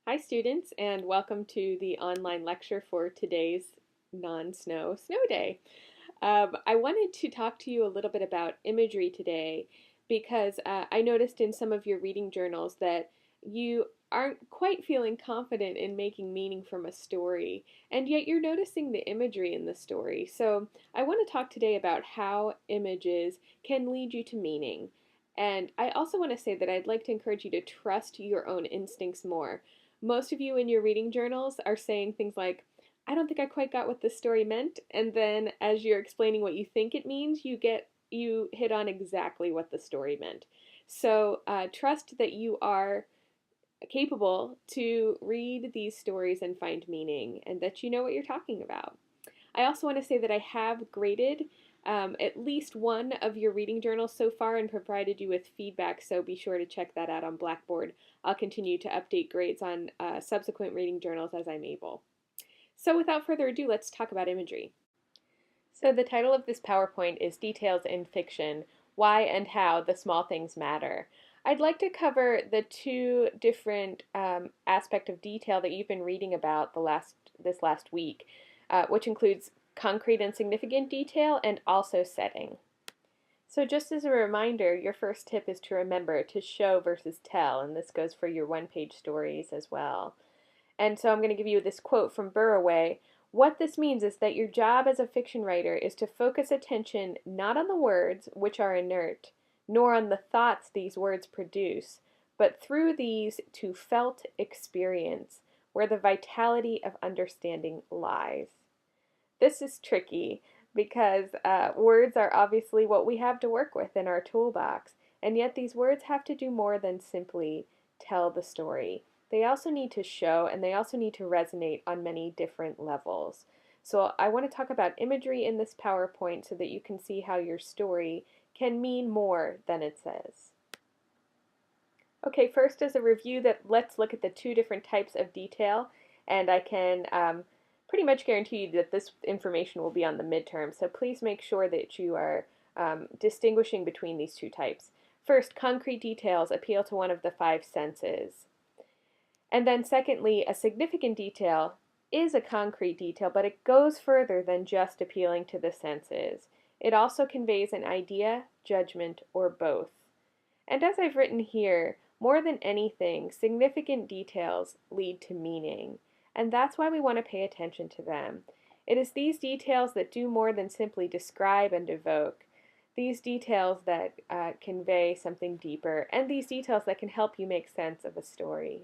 Hi students, and welcome to the online lecture for today's non-snow snow day. I wanted to talk to you a little bit about imagery today because I noticed in some of your reading journals that you aren't quite feeling confident in making meaning from a story, and yet you're noticing the imagery in the story. So I want to talk today about how images can lead you to meaning. And I also want to say that I'd like to encourage you to trust your own instincts more. Most of you in your reading journals are saying things like, I don't think I quite got what this story meant, and then as you're explaining what you think it means, you hit on exactly what the story meant. So trust that you are capable to read these stories and find meaning, and that you know what you're talking about. I also want to say that I have graded at least one of your reading journals so far and provided you with feedback, so be sure to check that out on Blackboard. I'll continue to update grades on subsequent reading journals as I'm able. So without further ado, let's talk about imagery. So the title of this PowerPoint is Details in Fiction, Why and How the Small Things Matter. I'd like to cover the two different aspects of detail that you've been reading about this last week, which includes concrete and significant detail and also setting. So just as a reminder, your first tip is to remember to show versus tell, and this goes for your one-page stories as well. And so I'm going to give you this quote from Burroway. What this means is that your job as a fiction writer is to focus attention not on the words, which are inert, nor on the thoughts these words produce, but through these to felt experience, where the vitality of understanding lies. This is tricky because words are obviously what we have to work with in our toolbox, and yet these words have to do more than simply tell the story. They also need to show, and they also need to resonate on many different levels. So I want to talk about imagery in this PowerPoint so that you can see how your story can mean more than it says. Okay, first as a review, let's look at the two different types of detail, and I can pretty much guarantee you that this information will be on the midterm, so please make sure that you are distinguishing between these two types. First, concrete details appeal to one of the five senses. And then secondly, a significant detail is a concrete detail, but it goes further than just appealing to the senses. It also conveys an idea, judgment, or both. And as I've written here, more than anything, significant details lead to meaning, and that's why we want to pay attention to them. It is these details that do more than simply describe and evoke, these details that convey something deeper, and these details that can help you make sense of a story.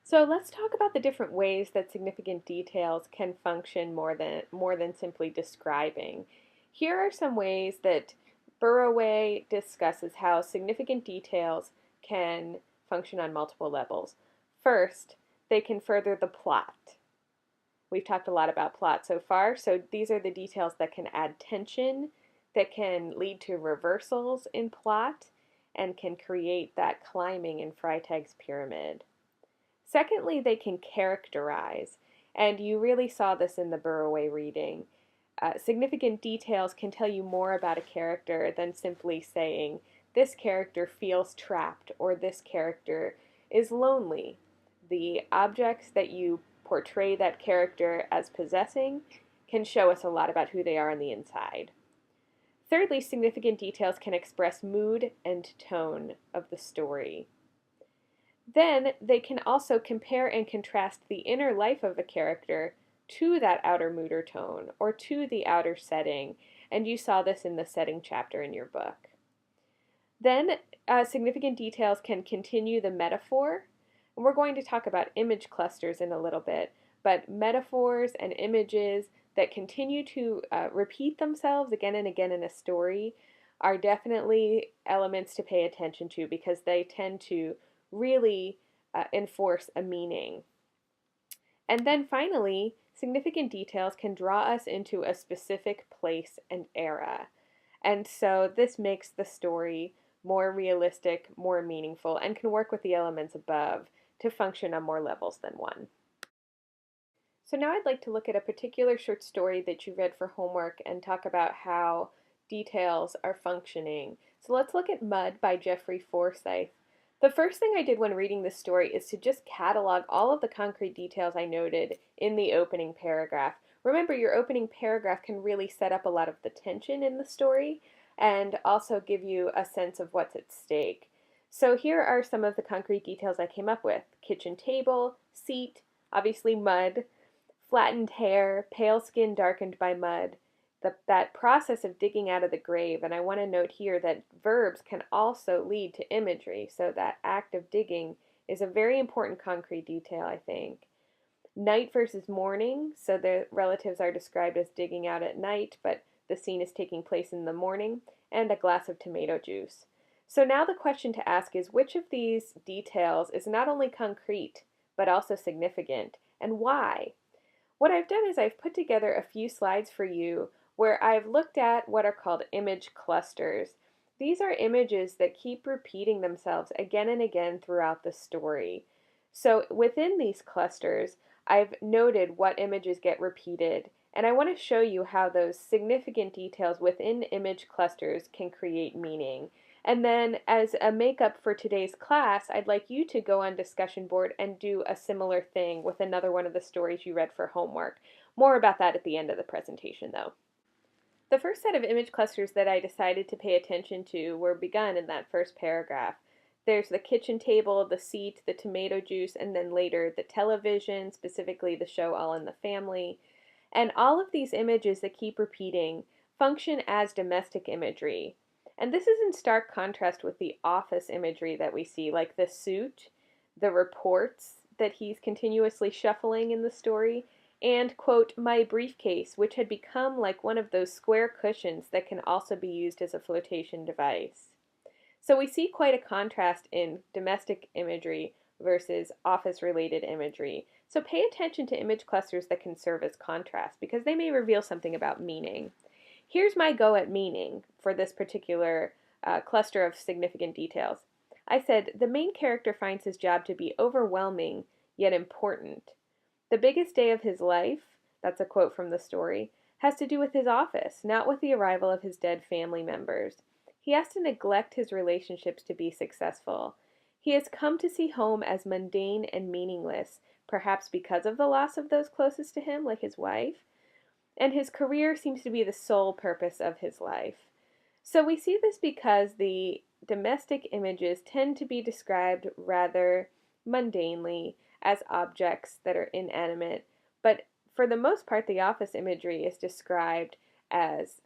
So let's talk about the different ways that significant details can function more than simply describing. Here are some ways that Burroway discusses how significant details can function on multiple levels. First, they can further the plot. We've talked a lot about plot so far, so these are the details that can add tension, that can lead to reversals in plot, and can create that climbing in Freytag's pyramid. Secondly, they can characterize, and you really saw this in the Burroway reading. Significant details can tell you more about a character than simply saying, this character feels trapped or this character is lonely. The objects that you portray that character as possessing can show us a lot about who they are on the inside. Thirdly, significant details can express mood and tone of the story. Then they can also compare and contrast the inner life of a character to that outer mood or tone, or to the outer setting, and you saw this in the setting chapter in your book. Then significant details can continue the metaphor, and we're going to talk about image clusters in a little bit, but metaphors and images that continue to repeat themselves again and again in a story are definitely elements to pay attention to because they tend to really enforce a meaning. And then finally, significant details can draw us into a specific place and era. And so this makes the story more realistic, more meaningful, and can work with the elements above to function on more levels than one. So now I'd like to look at a particular short story that you read for homework and talk about how details are functioning. So let's look at Mud by Jeffrey Forsyth. The first thing I did when reading this story is to just catalog all of the concrete details I noted in the opening paragraph. Remember, your opening paragraph can really set up a lot of the tension in the story and also give you a sense of what's at stake. So here are some of the concrete details I came up with. Kitchen table, seat, obviously mud, flattened hair, pale skin darkened by mud, that process of digging out of the grave. And I want to note here that verbs can also lead to imagery, so that act of digging is a very important concrete detail, I think. Night versus morning, so the relatives are described as digging out at night, but the scene is taking place in the morning, and a glass of tomato juice. So now the question to ask is, which of these details is not only concrete, but also significant, and why? What I've done is I've put together a few slides for you where I've looked at what are called image clusters. These are images that keep repeating themselves again and again throughout the story. So within these clusters, I've noted what images get repeated, and I want to show you how those significant details within image clusters can create meaning. And then as a makeup for today's class, I'd like you to go on discussion board and do a similar thing with another one of the stories you read for homework. More about that at the end of the presentation, though. The first set of image clusters that I decided to pay attention to were begun in that first paragraph. There's the kitchen table, the seat, the tomato juice, and then later the television, specifically the show All in the Family. And all of these images that keep repeating function as domestic imagery. And this is in stark contrast with the office imagery that we see, like the suit, the reports that he's continuously shuffling in the story, and, quote, my briefcase, which had become like one of those square cushions that can also be used as a flotation device. So we see quite a contrast in domestic imagery versus office-related imagery. So pay attention to image clusters that can serve as contrast because they may reveal something about meaning. Here's my go at meaning for this particular cluster of significant details. I said, the main character finds his job to be overwhelming yet important. The biggest day of his life, that's a quote from the story, has to do with his office, not with the arrival of his dead family members. He has to neglect his relationships to be successful. He has come to see home as mundane and meaningless, perhaps because of the loss of those closest to him, like his wife, and his career seems to be the sole purpose of his life. So we see this because the domestic images tend to be described rather mundanely as objects that are inanimate, but for the most part, the office imagery is described as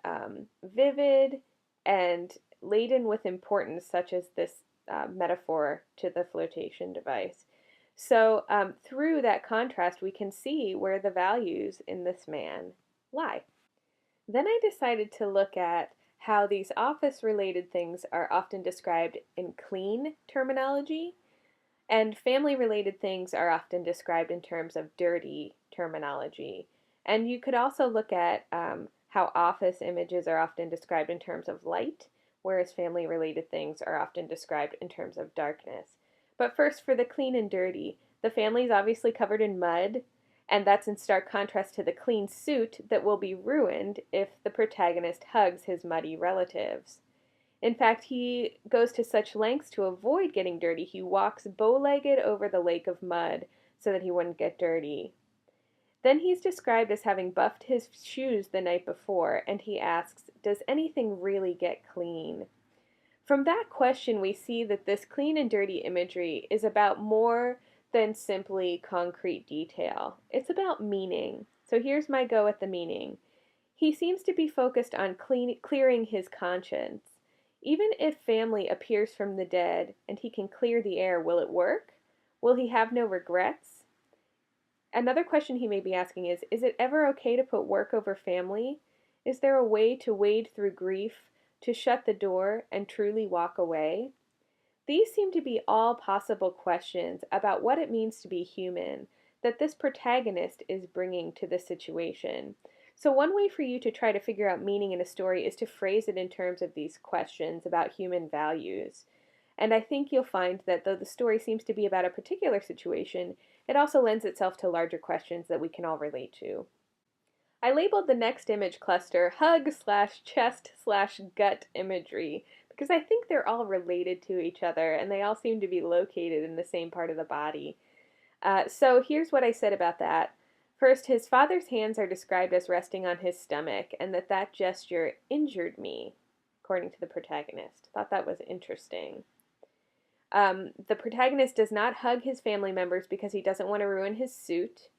vivid and laden with importance, such as this metaphor to the flotation device. So through that contrast, we can see where the values in this man lie. Then I decided to look at how these office-related things are often described in clean terminology, and family-related things are often described in terms of dirty terminology. And you could also look at how office images are often described in terms of light, whereas family-related things are often described in terms of darkness. But first, for the clean and dirty, the family is obviously covered in mud, and that's in stark contrast to the clean suit that will be ruined if the protagonist hugs his muddy relatives. In fact, he goes to such lengths to avoid getting dirty, he walks bow-legged over the lake of mud so that he wouldn't get dirty. Then he's described as having buffed his shoes the night before, and he asks, does anything really get clean? From that question, we see that this clean and dirty imagery is about more than simply concrete detail. It's about meaning. So here's my go at the meaning. He seems to be focused on clearing his conscience. Even if family appears from the dead and he can clear the air, will it work? Will he have no regrets? Another question he may be asking is it ever okay to put work over family? Is there a way to wade through grief, to shut the door and truly walk away? These seem to be all possible questions about what it means to be human that this protagonist is bringing to the situation. So one way for you to try to figure out meaning in a story is to phrase it in terms of these questions about human values. And I think you'll find that though the story seems to be about a particular situation, it also lends itself to larger questions that we can all relate to. I labeled the next image cluster hug/chest/gut imagery because I think they're all related to each other and they all seem to be located in the same part of the body. So here's what I said about that. First, his father's hands are described as resting on his stomach, and that gesture injured me, according to the protagonist. Thought that was interesting. The protagonist does not hug his family members because he doesn't want to ruin his suit.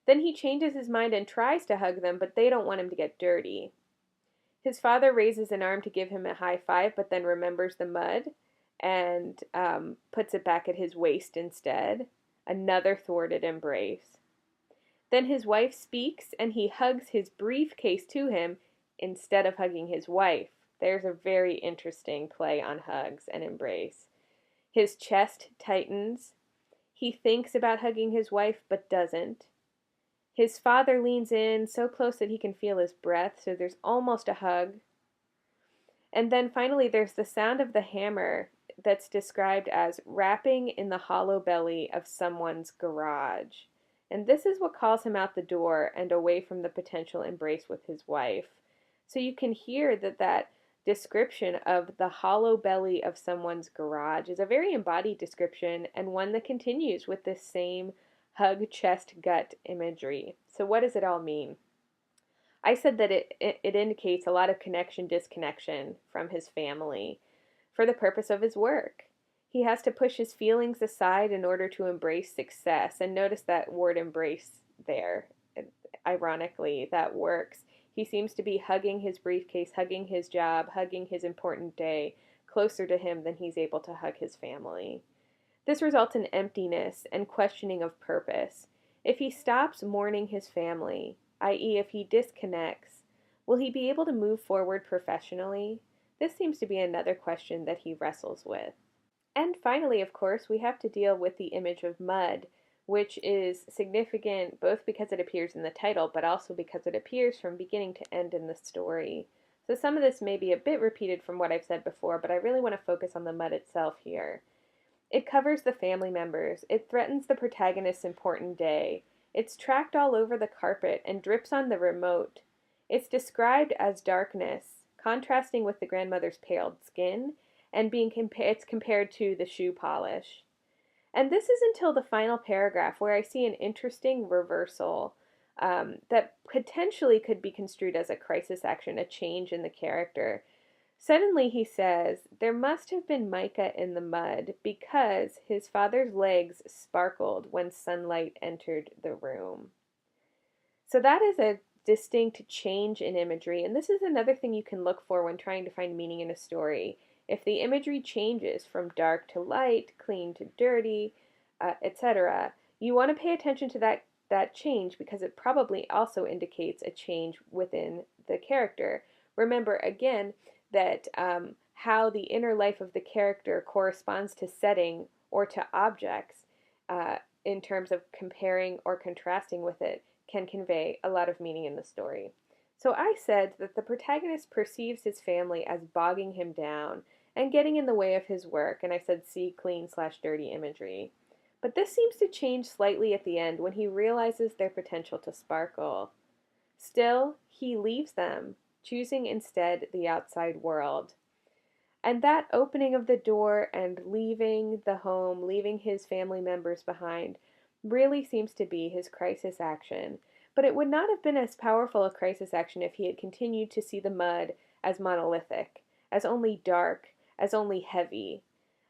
Then he changes his mind and tries to hug them, but they don't want him to get dirty. His father raises an arm to give him a high five, but then remembers the mud and puts it back at his waist instead. Another thwarted embrace. Then his wife speaks, and he hugs his briefcase to him instead of hugging his wife. There's a very interesting play on hugs and embrace. His chest tightens. He thinks about hugging his wife, but doesn't. His father leans in so close that he can feel his breath, so there's almost a hug. And then finally, there's the sound of the hammer that's described as rapping in the hollow belly of someone's garage. And this is what calls him out the door and away from the potential embrace with his wife. So you can hear that description of the hollow belly of someone's garage is a very embodied description and one that continues with this same hug, chest, gut imagery. So what does it all mean? I said that it indicates a lot of connection, disconnection from his family for the purpose of his work. He has to push his feelings aside in order to embrace success. And notice that word embrace there. Ironically, that works. He seems to be hugging his briefcase, hugging his job, hugging his important day closer to him than he's able to hug his family. This results in emptiness and questioning of purpose. If he stops mourning his family, i.e., if he disconnects, will he be able to move forward professionally? This seems to be another question that he wrestles with. And finally, of course, we have to deal with the image of mud, which is significant both because it appears in the title, but also because it appears from beginning to end in the story. So some of this may be a bit repeated from what I've said before, but I really want to focus on the mud itself here. It covers the family members. It threatens the protagonist's important day. It's tracked all over the carpet and drips on the remote. It's described as darkness, contrasting with the grandmother's paled skin, and it's compared to the shoe polish. And this is until the final paragraph where I see an interesting reversal that potentially could be construed as a crisis action, a change in the character. Suddenly he says, there must have been mica in the mud because his father's legs sparkled when sunlight entered the room. So that is a distinct change in imagery, and this is another thing you can look for when trying to find meaning in a story. If the imagery changes from dark to light, clean to dirty, etc., you want to pay attention to that change because it probably also indicates a change within the character. Remember, again, that how the inner life of the character corresponds to setting or to objects in terms of comparing or contrasting with it can convey a lot of meaning in the story. So I said that the protagonist perceives his family as bogging him down and getting in the way of his work, and I said see clean/dirty imagery. But this seems to change slightly at the end when he realizes their potential to sparkle. Still, he leaves them, choosing instead the outside world. And that opening of the door and leaving the home, leaving his family members behind, really seems to be his crisis action. But it would not have been as powerful a crisis action if he had continued to see the mud as monolithic, as only dark, as only heavy.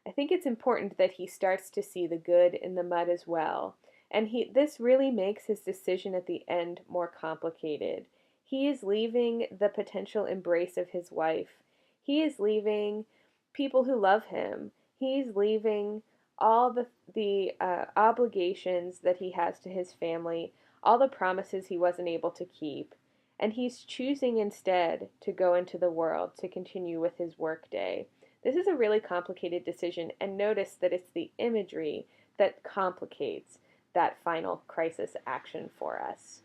I think it's important that he starts to see the good in the mud as well. And this really makes his decision at the end more complicated. He is leaving the potential embrace of his wife. He is leaving people who love him. He's leaving all the obligations that he has to his family, all the promises he wasn't able to keep. And he's choosing instead to go into the world to continue with his work day. This is a really complicated decision, and notice that it's the imagery that complicates that final crisis action for us.